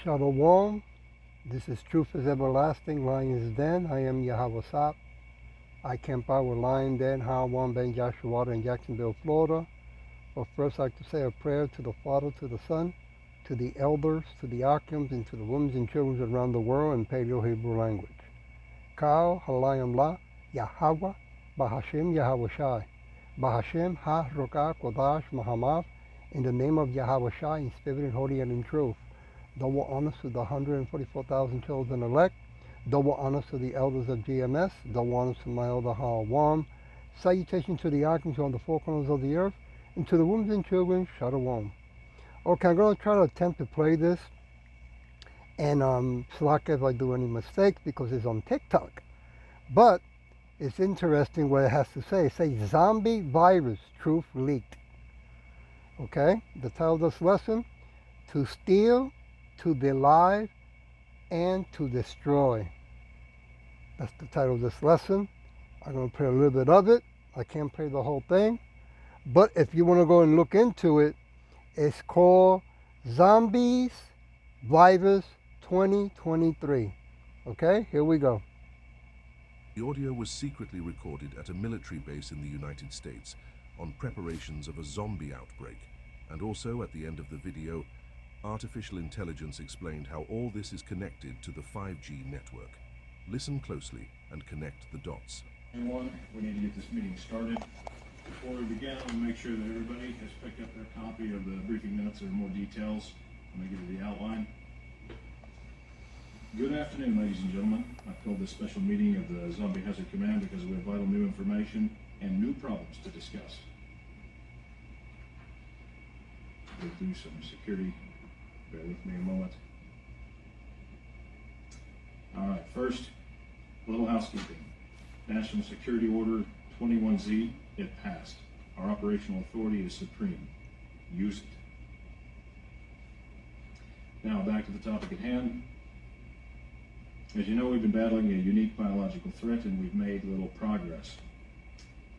Shalom. This is Truth is Everlasting, Lion's Den. I am Yahweh Sap. I camp out with Lion Den, Hawan Ben Joshua in Jacksonville, Florida. But first, I'd like to say a prayer to the Father, to the Son, to the elders, to the Akims, and to the women and children around the world in Paleo Hebrew language. Kal Halayim La Yahweh Bahashem Yahweh Shai Bahashem Ha Rokah Kodash Mahamad. In the name of Yahweh Shai, in spirit and holy and in truth. Double honors to the 144,000 chosen elect. Double honors to the elders of GMS. Double honors to my elder Hawam. Salutation to the Akims on the four corners of the earth. And to the women and children, Shalom. Okay, I'm going to try to attempt to play this. And slack if I do any mistakes because it's on TikTok. But it's interesting what it has to say. It says zombie virus truth leaked. Okay, the title of this lesson, to steal, to delive, and to destroy. That's the title of this lesson. I'm going to play a little bit of it. I can't play the whole thing. But if you want to go and look into it, it's called Zombies Virus 2023. Okay, here we go. The audio was secretly recorded at a military base in the United States on preparations of a zombie outbreak. And also at the end of the video, artificial intelligence explained how all this is connected to the 5G network. Listen closely and connect the dots. Everyone, we need to get this meeting started. Before we begin, I want to make sure that everybody has picked up their copy of the briefing notes or more details. I'm going to give you the outline. Good afternoon, ladies and gentlemen. I've called this special meeting of the Zombie Hazard Command because we have vital new information and new problems to discuss. Go through some security. Bear with me a moment. All right, first, a little housekeeping. National Security Order 21Z, it passed. Our operational authority is supreme. Use it. Now, back to the topic at hand. As you know, we've been battling a unique biological threat and we've made little progress.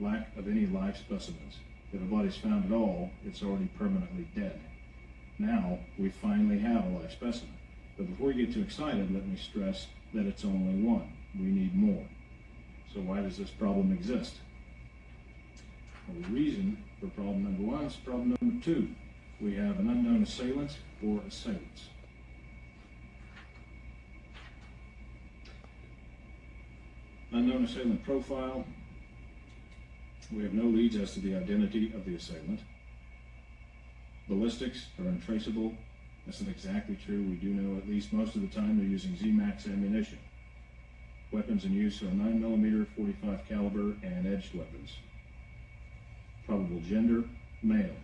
Lack of any live specimens. If a body's found at all, it's already permanently dead. Now, we finally have a live specimen. But before we get too excited, let me stress that it's only one. We need more. So why does this problem exist? Well, the reason for problem number one is problem number two. We have an unknown assailant or assailants. Unknown assailant profile. We have no leads as to the identity of the assailant. Ballistics are untraceable. That's not exactly true. We do know at least most of the time they're using Z-Max ammunition. Weapons in use are 9mm, 45 caliber, and edged weapons. Probable gender, male.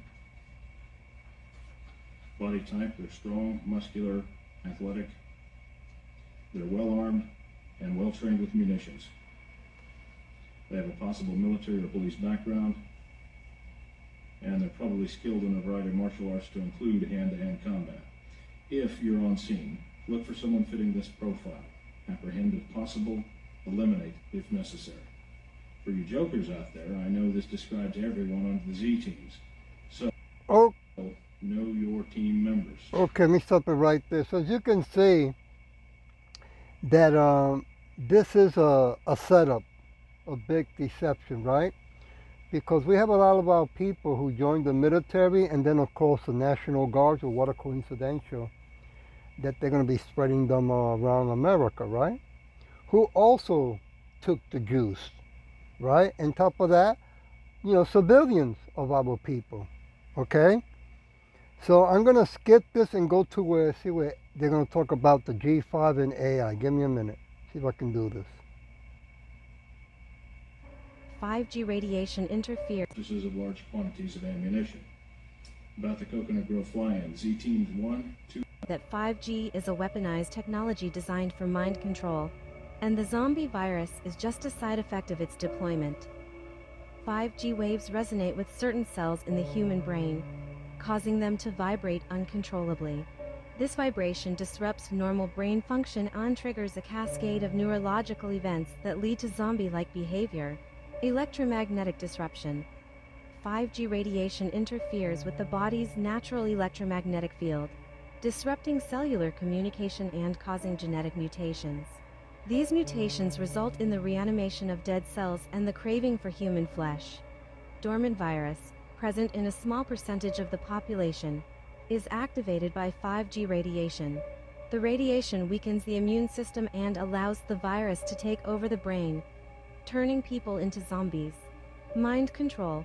Body type, they're strong, muscular, athletic. They're well armed and well trained with munitions. They have a possible military or police background, and they're probably skilled in a variety of martial arts to include hand-to-hand combat. If you're on scene, look for someone fitting this profile. Apprehend if possible, eliminate if necessary. For you jokers out there, I know this describes everyone on the Z teams. So, know your team members. Okay, let me stop it right there. So as you can see that this is a setup, a big deception, right? Because we have a lot of our people who joined the military and then of course the National Guards, or what a coincidental, that they're going to be spreading them around America, right? Who also took the juice, right? On top of that, you know, civilians of our people, okay? So I'm going to skip this and go to where, see where they're going to talk about the G5 and AI. Give me a minute, see if I can do this. 5G radiation interferes. Purchases of large quantities of ammunition. About the Coconut Grove fly-in, Z teams 1, 2. That 5G is a weaponized technology designed for mind control, and the zombie virus is just a side effect of its deployment. 5G waves resonate with certain cells in the human brain, causing them to vibrate uncontrollably. This vibration disrupts normal brain function and triggers a cascade of neurological events that lead to zombie-like behavior. Electromagnetic disruption. 5G radiation interferes with the body's natural electromagnetic field. disrupting cellular communication and causing genetic mutations. These mutations result in the reanimation of dead cells and the craving for human flesh. Dormant virus, present in a small percentage of the population, is activated by 5G radiation. The radiation weakens the immune system and allows the virus to take over the brain, turning people into zombies. Mind control.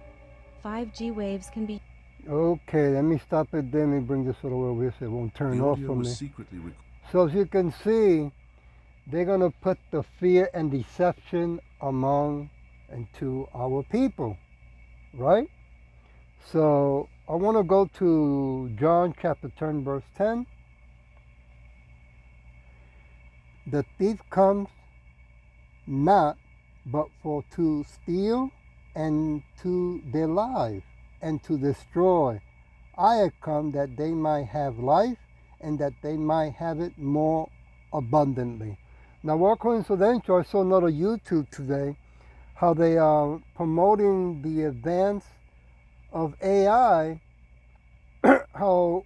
5G waves can be... Okay, let me stop it there. Let me bring this little over here so it won't turn The off audio from was me. secretly recorded. So as you can see, they're going to put the fear and deception among and to our people, right? So I want to go to John chapter 10, verse 10. The thief comes not but for to steal and to their life and to destroy. I have come that they might have life and that they might have it more abundantly. Now, what coincidental, I saw another YouTube today, how they are promoting the advance of AI, how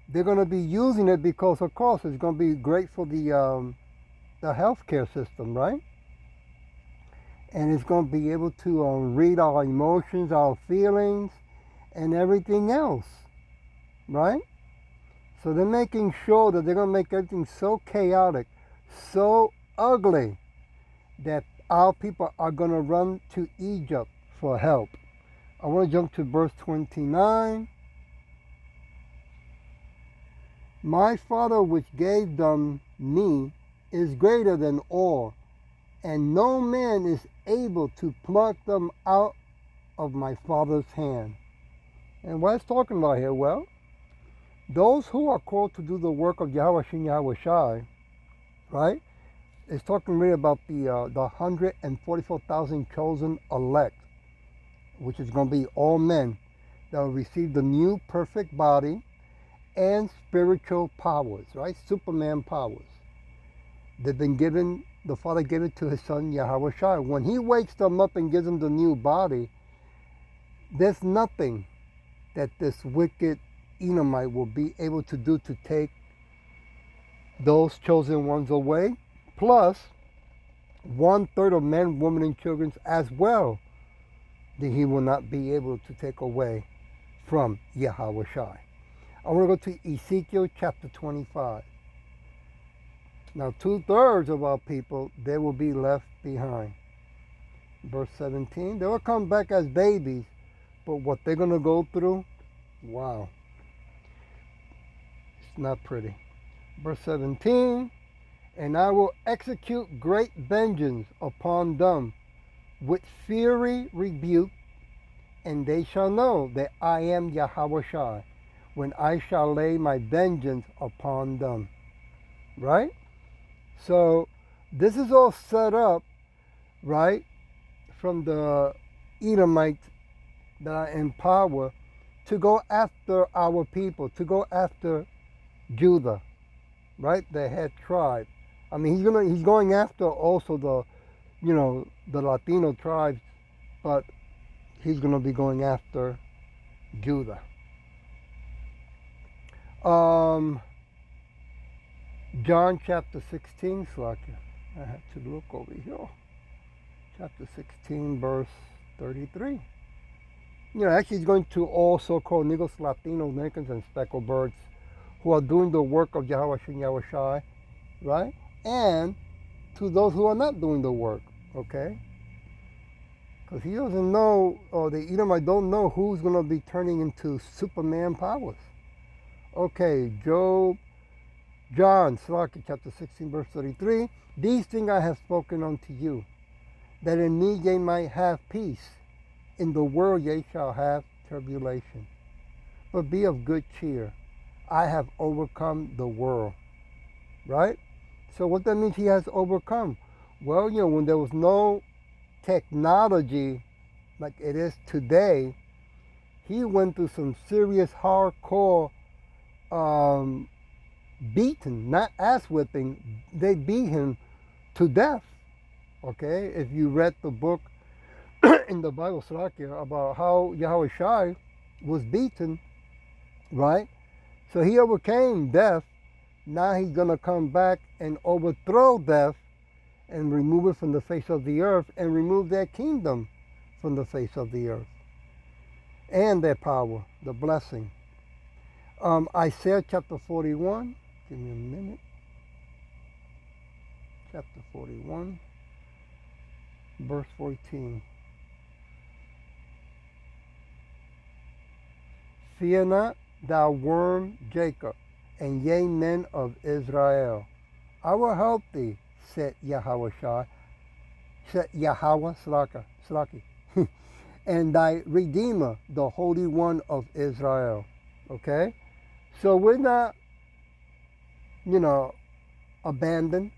they're going to be using it because, of course, it's going to be great for the healthcare system, right? And it's going to be able to read our emotions, our feelings, and everything else, right? So they're making sure that they're going to make everything so chaotic, so ugly, that our people are going to run to Egypt for help. I want to jump to verse 29. My Father which gave them me is greater than all, and no man is able to pluck them out of my Father's hand. And what it's talking about here? Well, those who are called to do the work of Yahweh Shem Yahweh Shai, right? It's talking really about the 144,000 chosen elect, which is going to be all men that will receive the new perfect body and spiritual powers, right? Superman powers. They've been given, the Father gave it to his son Yahweh Shai. When he wakes them up and gives them the new body, there's nothing that this wicked Edomite will be able to do to take those chosen ones away, plus 1/3 of men, women, and children as well, that he will not be able to take away from Yahweh Shai. I want to go to Ezekiel chapter 25. Now 2/3 of our people, they will be left behind. Verse 17, they will come back as babies, but what they're going to go through, wow, it's not pretty. Verse 17, and I will execute great vengeance upon them with fury rebuke, and they shall know that I am Yahweh Shai, when I shall lay my vengeance upon them. Right? So this is all set up, right, from the Edomites that are in power to go after our people, to go after Judah, right, the head tribe. I mean, he's going after also the Latino tribes, but he's going to be going after Judah. John chapter 16, Slakia. I have to look over here. Chapter 16, verse 33. Actually he's going to all so-called Negros, Latinos, Americans, and speckled birds who are doing the work of Yahweh Shem Yahweh Shai, right? And to those who are not doing the work, okay? Because he doesn't know, or the Edomite don't know who's going to be turning into Superman powers. Okay, John, Slakia, chapter 16, verse 33. These things I have spoken unto you, that in me ye might have peace. In the world ye shall have tribulation. But be of good cheer. I have overcome the world. Right? So what that means, he has overcome. Well, when there was no technology like it is today, he went through some serious hardcore beating, not ass whipping. They beat him to death. Okay? If you read the book in the Bible, Slakia, about how Yahweh Shai was beaten, right? So he overcame death. Now he's going to come back and overthrow death and remove it from the face of the earth and remove their kingdom from the face of the earth and their power, the blessing. Isaiah chapter 41. Give me a minute. Chapter 41, verse 14. Fear not, thou worm Jacob, and ye men of Israel. I will help thee, said Yahweh Shai, said Yahweh Slaki, and thy Redeemer, the Holy One of Israel. Okay? So we're not, abandoned,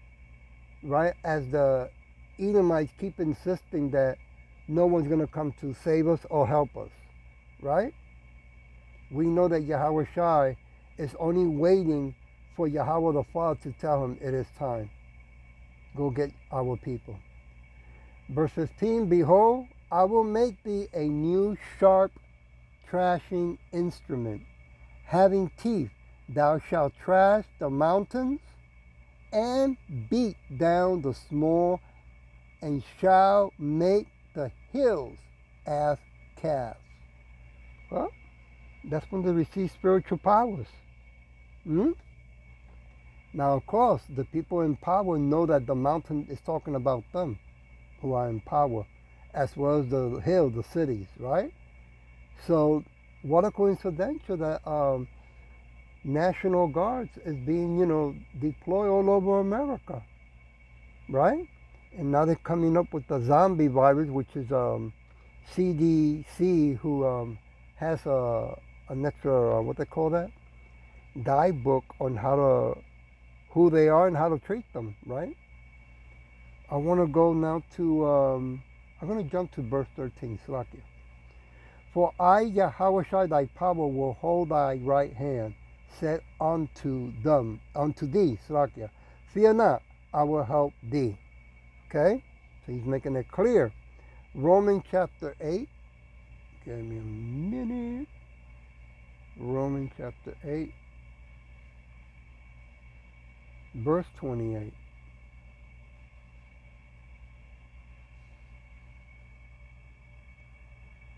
right? As the Edomites keep insisting that no one's going to come to save us or help us, right? We know that Yahweh Shai is only waiting for Yahweh the Father to tell him it is time. Go get our people. Verse 15, behold, I will make thee a new sharp thrashing instrument, having teeth. Thou shalt thrash the mountains and beat down the small, and shall make the hills as calves. Well, that's when they receive spiritual powers. Now, of course, the people in power know that the mountain is talking about them who are in power, as well as the hill, the cities, right? So, what a coincidence that National Guards is being, deployed all over America, right? And now they're coming up with the zombie virus, which is CDC, who has an extra, what they call that? Guidebook on who they are and how to treat them, right? I want to go now to, I'm going to jump to verse 13, Slakia. For I, Yahweh Shai, thy power, will hold thy right hand, said unto thee, Slakia, fear not, I will help thee. Okay? So he's making it clear. Romans chapter 8. Give me a minute. Romans chapter 8, verse 28.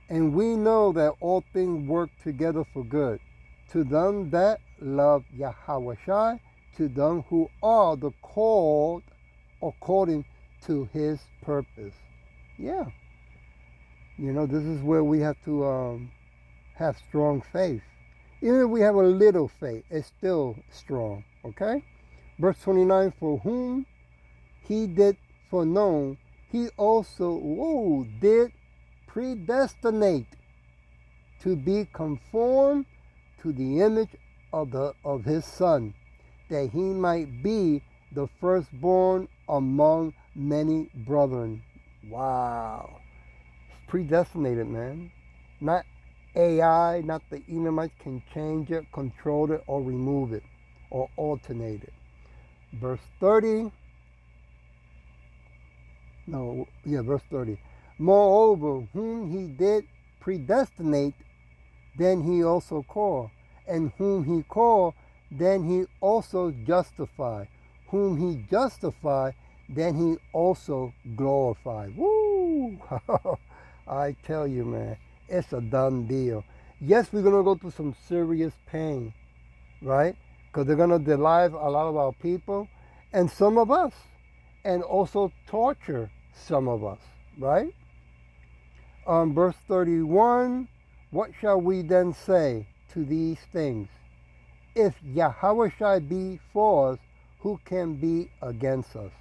And we know that all things work together for good, to them that love Yahweh Shai, to them who are the called according to his purpose. Yeah. This is where we have to have strong faith. Even if we have a little faith, it's still strong. Okay? Verse 29, for whom he did foreknow, he also did predestinate to be conformed to the image of his Son, that he might be the firstborn among many brethren. Wow. Predestinated, man. Not AI, not the Edomites can change it, control it, or remove it, or alternate it. Verse 30. Verse 30. Moreover, whom he did predestinate, then he also called. And whom he called, then he also justified. Whom he justified, then he also glorified. Woo! I tell you, man, it's a done deal. Yes, we're going to go through some serious pain, right? Because they're going to delive a lot of our people and some of us, and also torture some of us, right? Verse 31, what shall we then say to these things? If Yahweh Shai be for us, who can be against us?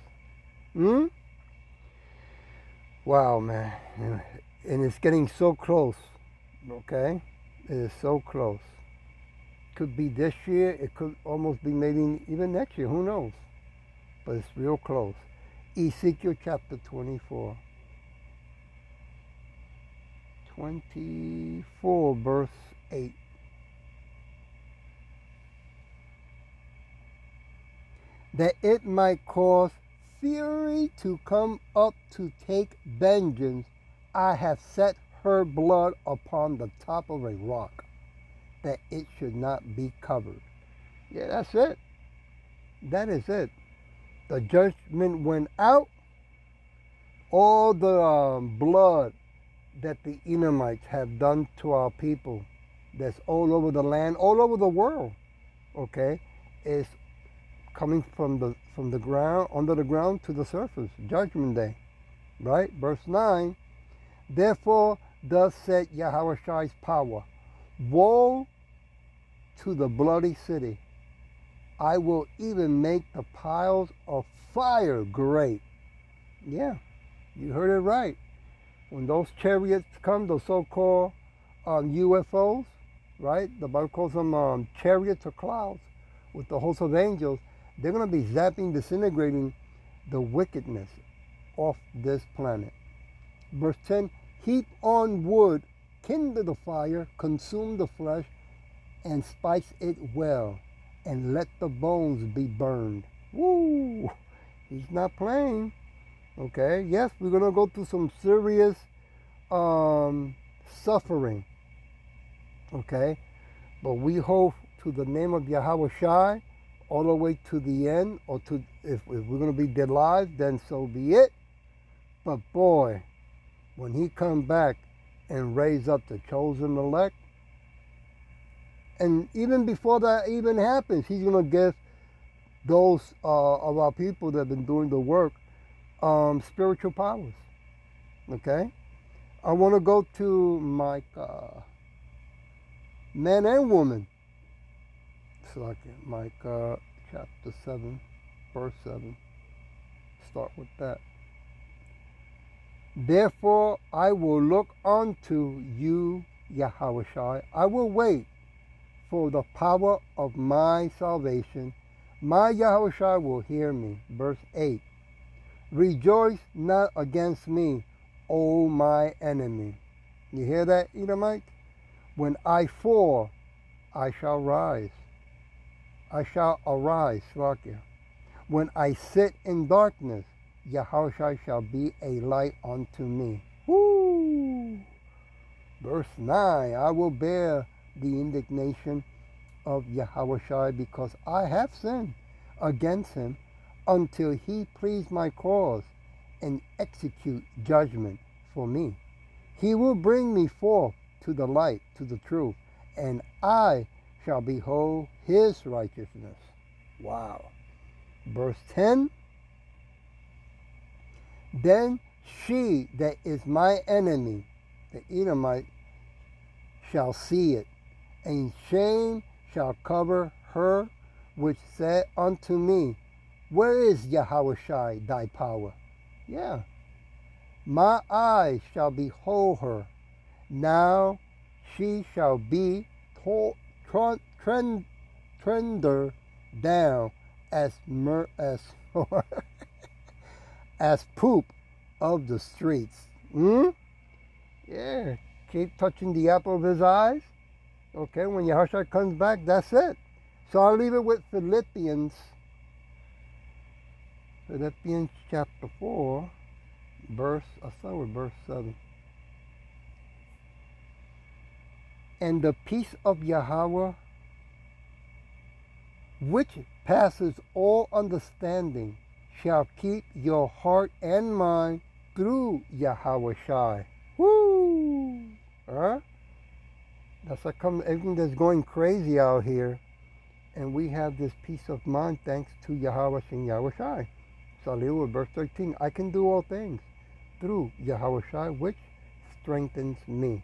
Wow, man. And it's getting so close, okay? It is so close. Could be this year. It could almost be maybe even next year. Who knows? But it's real close. Ezekiel chapter 24. 24, verse 8. That it might cause fury to come up to take vengeance, I have set her blood upon the top of a rock. that it should not be covered. Yeah, that's it. That is it. The judgment went out. All the blood that the Edomites have done to our people, that's all over the land, all over the world, okay, is coming from the ground, under the ground to the surface. Judgment Day, right? Verse 9. Therefore, thus said Yahweh Shai's power, woe to the bloody city. I will even make the piles of fire great. Yeah, you heard it right. When those chariots come, those so-called UFOs, right? The Bible calls them chariots or clouds with the host of angels. They're going to be zapping, disintegrating the wickedness off this planet. Verse 10, heap on wood, kindle the fire, consume the flesh, and spice it well, and let the bones be burned. Woo! He's not playing. Okay, yes, we're going to go through some serious suffering. Okay, but we hope to the name of Yahweh Shai all the way to the end, or to if we're going to be dead alive, then so be it. But boy, when he come back and raise up the chosen elect, and even before that even happens, he's going to give those of our people that have been doing the work spiritual powers. Okay, I want to go to Micah, man and woman. So Micah chapter 7, verse 7. Start with that. Therefore I will look unto you, Yahweh Shai. I will wait for the power of my salvation. My Yahweh Shai will hear me. Verse 8. Rejoice not against me, O my enemy. You hear that, Edomite? When I fall, I shall rise. I shall arise, Slakia. When I sit in darkness, Yahushua shall be a light unto me. Woo! Verse 9, I will bear the indignation of Yahushua because I have sinned against him until he please my cause and execute judgment for me. He will bring me forth to the light, to the truth, and I shall behold his righteousness. Wow. Verse 10, then she that is my enemy, the Edomite, shall see it, and shame shall cover her which said unto me, where is Yahweh Shai, thy power? Yeah. My eyes shall behold her. Now she shall be trender down as as poop of the streets. Yeah. Keep touching the apple of his eyes. Okay, when Yahushua comes back, that's it. So I'll leave it with Philippians chapter 4, I'll start with verse 7. And the peace of Yahweh, which passes all understanding, shall keep your heart and mind through Yahweh Shai. Woo! Huh? That's how come everything that's going crazy out here, and we have this peace of mind thanks to Yahweh and Yahweh Shai. So I'll leave with verse 13. I can do all things through Yahweh Shai, which strengthens me.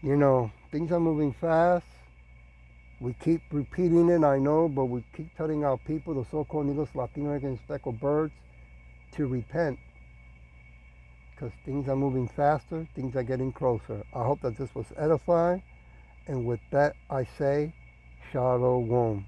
You know, things are moving fast. We keep repeating it, I know, but we keep telling our people, the so-called Negros, Latino American speckled birds, to repent. Because things are moving faster, things are getting closer. I hope that this was edifying. And with that, I say, Shalom.